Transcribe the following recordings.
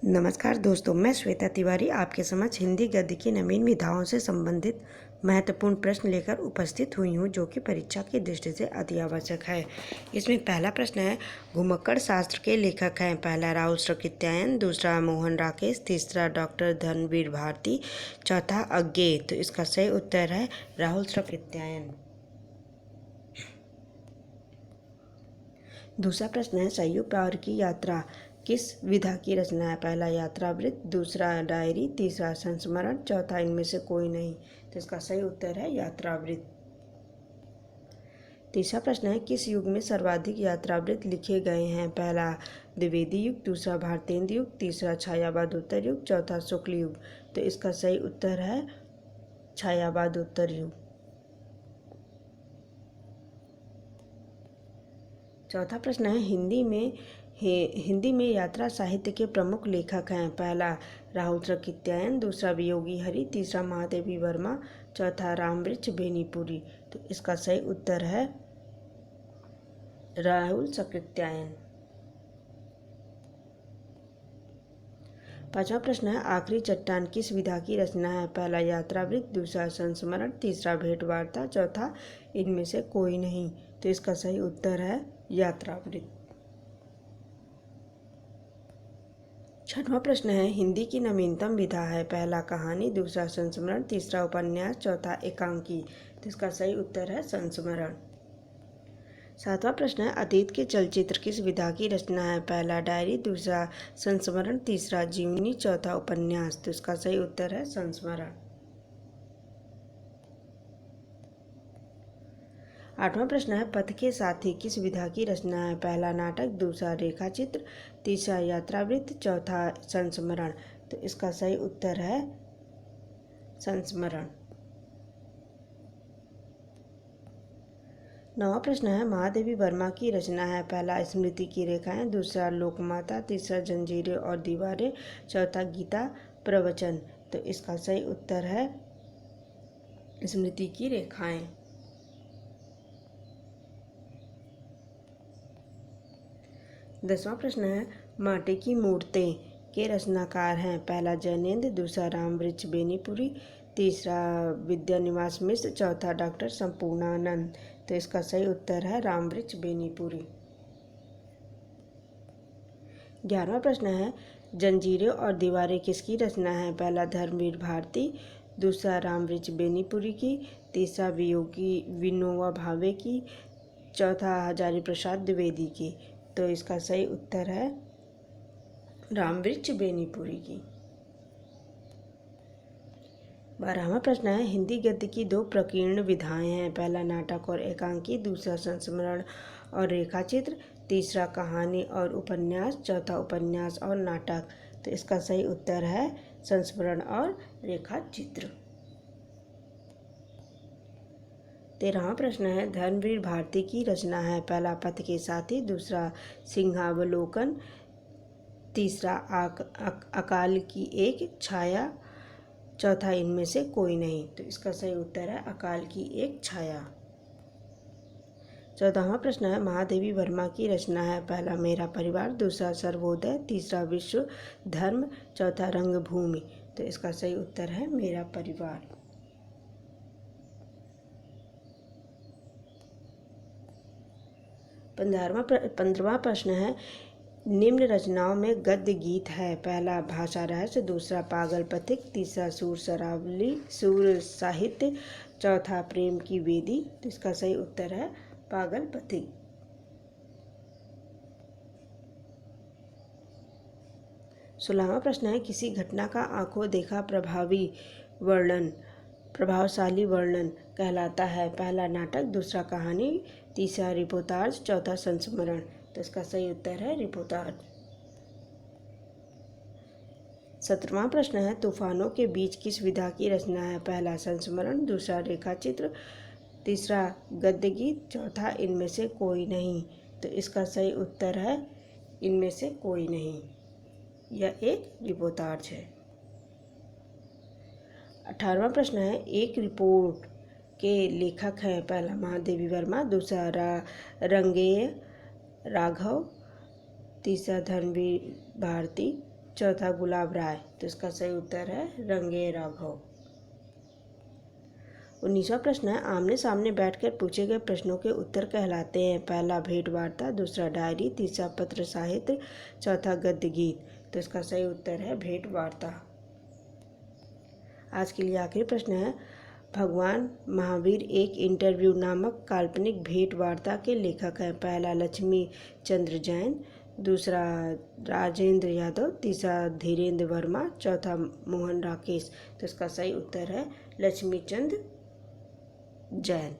नमस्कार दोस्तों, मैं श्वेता तिवारी आपके समक्ष हिंदी गद्य की नवीन विधाओं से संबंधित महत्वपूर्ण प्रश्न लेकर उपस्थित हुई हूँ, जो कि परीक्षा की दृष्टि से अति आवश्यक है। इसमें पहला प्रश्न है, घुमक्कड़ शास्त्र के लेखक हैं। पहला राहुल श्रीकृत्यायन, दूसरा मोहन राकेश, तीसरा डॉक्टर धर्मवीर भारती, चौथा अज्ञेय। तो इसका सही उत्तर है राहुल श्रीकृत्यायन। दूसरा प्रश्न है, संयुक्त पावर की यात्रा किस विधा की रचना है। पहला यात्रावृत्त, दूसरा डायरी, तीसरा संस्मरण, चौथा इनमें से कोई नहीं। तो इसका सही उत्तर है यात्रावृत्त। तीसरा प्रश्न है, किस युग में सर्वाधिक यात्रावृत्त लिखे गए हैं। पहला द्विवेदी युग, दूसरा भारतेंद्र युग, तीसरा छायावादोत्तर युग, चौथा शुक्ल युग। तो इसका सही उत्तर है छायावादोत्तर युग। चौथा प्रश्न है, हिंदी में यात्रा साहित्य के प्रमुख लेखक हैं। पहला राहुल श्रीकृत्यायन, दूसरा वियोगी हरि, तीसरा महादेवी वर्मा, चौथा रामवृक्ष बेनीपुरी। तो इसका सही उत्तर है राहुल श्रीकृत्यायन। पांचवा प्रश्न है, आखिरी चट्टान किस विधा की रचना है। पहला यात्रावृत्त, दूसरा संस्मरण, तीसरा भेंट वार्ता, चौथा इनमें से कोई नहीं। तो इसका सही उत्तर है यात्रावृत्त। छठवां प्रश्न है, हिंदी की नवीनतम विधा है। पहला कहानी, दूसरा संस्मरण, तीसरा उपन्यास, चौथा एकांकी। तो इसका सही उत्तर है संस्मरण। सातवां प्रश्न है, अतीत के चलचित्र किस विधा की रचना है। पहला डायरी, दूसरा संस्मरण, तीसरा जीवनी, चौथा उपन्यास। तो इसका सही उत्तर है संस्मरण। आठवां प्रश्न है, पथ के साथी किस विधा की रचना है। पहला नाटक, दूसरा रेखाचित्र, तीसरा यात्रावृत्त, चौथा संस्मरण। तो इसका सही उत्तर है संस्मरण। नौवां प्रश्न है, महादेवी वर्मा की रचना है। पहला स्मृति की रेखाएं, दूसरा लोकमाता, तीसरा जंजीरें और दीवारें, चौथा गीता प्रवचन। तो इसका सही उत्तर है स्मृति की रेखाएं। 10वां प्रश्न है, माटी की मूर्तें के रचनाकार हैं। पहला जैनेन्द्र, दूसरा रामवृक्ष बेनीपुरी, तीसरा विद्यानिवास मिश्र, चौथा डॉक्टर संपूर्णानंद। तो इसका सही उत्तर है रामवृक्ष बेनीपुरी। 11वां प्रश्न है, जंजीरें और दीवारें किसकी रचना है। पहला धर्मवीर भारती, दूसरा रामवृक्ष बेनीपुरी की, तीसरा विनोबा भावे की, चौथा हजारी प्रसाद द्विवेदी की। तो इसका सही उत्तर है रामवृक्ष बेनीपुरी की। 12वां प्रश्न है, हिंदी गद्य की दो प्रकीर्ण विधाएं हैं। पहला नाटक और एकांकी, दूसरा संस्मरण और रेखाचित्र, तीसरा कहानी और उपन्यास, चौथा उपन्यास और नाटक। तो इसका सही उत्तर है संस्मरण और रेखाचित्र। 13वां प्रश्न है, धर्मवीर भारती की रचना है। पहला पथ के साथी, दूसरा सिंहावलोकन, तीसरा अकाल की एक छाया, चौथा इनमें से कोई नहीं। तो इसका सही उत्तर है अकाल की एक छाया। 14वां प्रश्न है, महादेवी वर्मा की रचना है। पहला मेरा परिवार, दूसरा सर्वोदय, तीसरा विश्व धर्म, चौथा रंगभूमि। तो इसका सही उत्तर है मेरा परिवार। 15वां प्रश्न है, निम्न रचनाओं में गद्य गीत है। पहला भाषा रहस्य, दूसरा पागल पथिक, तीसरा सूर साहित्य, चौथा प्रेम की वेदी। तो इसका सही उत्तर है पागल पथिक। 16वां प्रश्न है, किसी घटना का आंखों देखा प्रभावशाली वर्णन कहलाता है। पहला नाटक, दूसरा कहानी, तीसरा रिपोर्टाज, चौथा संस्मरण। तो इसका सही उत्तर है रिपोर्टाज। 17वां प्रश्न है, तूफानों के बीच किस विधा की रचना है। पहला संस्मरण, दूसरा रेखाचित्र, तीसरा गद्य गीत, चौथा इनमें से कोई नहीं। तो इसका सही उत्तर है इनमें से कोई नहीं, यह एक रिपोर्टाज है। 18वां प्रश्न है, एक रिपोर्ट के लेखक हैं। पहला महादेवी वर्मा, दूसरा रंगेय राघव, तीसरा धर्मवीर भारती, चौथा गुलाब राय। तो इसका सही उत्तर है रंगे राघव। 19वां प्रश्न है, आमने सामने बैठकर पूछे गए प्रश्नों के उत्तर कहलाते हैं। पहला भेंट वार्ता, दूसरा डायरी, तीसरा पत्र साहित्य, चौथा गद्य गीत। तो इसका सही उत्तर है भेंट वार्ता। आज के लिए आखिरी प्रश्न है, भगवान महावीर एक इंटरव्यू नामक काल्पनिक भेंट वार्ता के लेखक हैं। पहला लक्ष्मी चंद्र जैन, दूसरा राजेंद्र यादव, तीसरा धीरेन्द्र वर्मा, चौथा मोहन राकेश। तो इसका सही उत्तर है लक्ष्मी चंद्र जैन।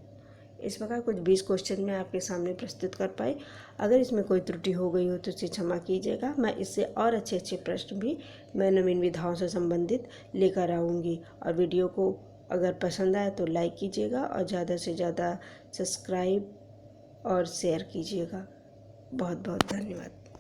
इस प्रकार कुछ 20 क्वेश्चन मैं आपके सामने प्रस्तुत कर पाई। अगर इसमें कोई त्रुटि हो गई हो तो इसे क्षमा कीजिएगा। मैं इससे और अच्छे अच्छे प्रश्न भी मैं नवीन विधाओं से संबंधित लेकर आऊँगी। और वीडियो को अगर पसंद आए तो लाइक कीजिएगा और ज़्यादा से ज़्यादा सब्सक्राइब और शेयर कीजिएगा। बहुत बहुत धन्यवाद।